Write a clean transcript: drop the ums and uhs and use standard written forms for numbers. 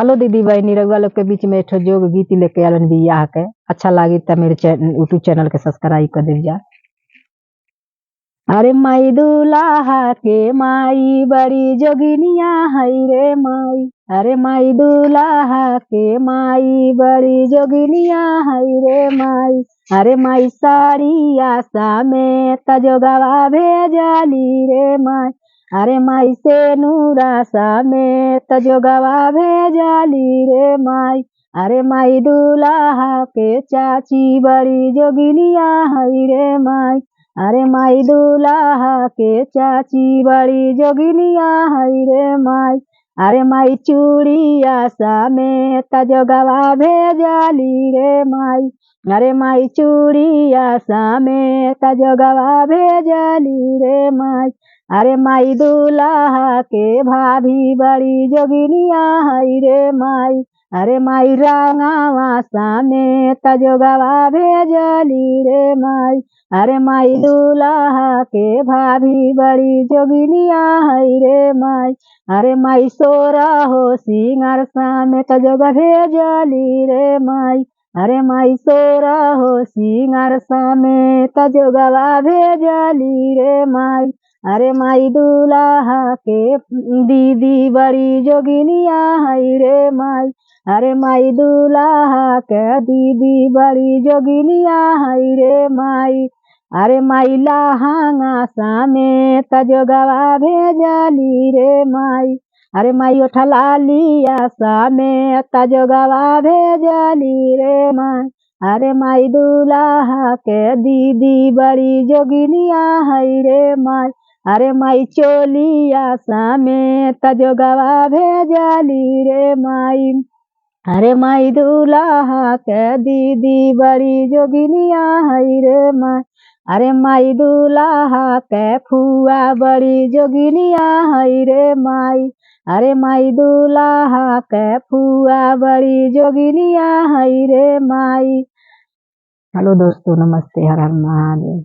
Hello दीदी बहनी रउआ लोग के बीच में एक ठो जोग गीत लेके आलन बियाह के। अच्छा लागी त मेरे यूट्यूब चैनल के सब्सक्राइब कर दीजिए। अरे माई दूल्हा के माई बड़ी जोगिनिया हई रे माई। अरे माई दूल्हा के माई बड़ी जोगिनिया हई रे माई। अरे माई साड़िया में तजोगवा भेजली रे माई। अरे माई से नूरा में तजोगवा भेजली रे माई। अरे माई दूल्हा के चाची बड़ी जोगिनिया हई रे माई। अरे माई दूल्हा के चाची बड़ी जोगिनिया हई रे माई। अरे माई चूड़िया में तजोगवा भेजली रे माई। अरे माई चूड़िया में तजोगवा भेजली रे माई। अरे माई दूल्हा के भाभी बड़ी जोगिनिया हई रे माई। अरे माई रंगावा में तजोगवा भेजली रे माई। अरे माई दूल्हा के भाभी बड़ी जोगिनिया हई रे माई। अरे माई सोरा हो सिंगार में तजोगा भेजली रे माई। अरे माई सोरा हो सिंगार में तजोगवा भेजली रे माई। अरे माई दूल्हा के दीदी बड़ी जोगिनिया हई रे माई। अरे माई दूल्हा के दीदी बड़ी जोगिनिया हई रे माई। अरे माई लहंगा में तजोगवा भेजली रे माई। अरे माई ओठलालिया में तजोगवा भेजली रे माई। अरे माई दूल्हा के दीदी बड़ी जोगिनिया हई रे माई। अरे माई चोलिया में तजोगवा भेजली रे माई। अरे माई दूल्हा के दीदी बड़ी जोगिनिया हई रे माई। अरे माई दूल्हा के फुआ बड़ी जोगिनिया हई रे माई। अरे माई दूल्हा के फुआ बड़ी जोगिनिया हई रे माई। हेलो दोस्तों, नमस्ते, हर हर महादेव।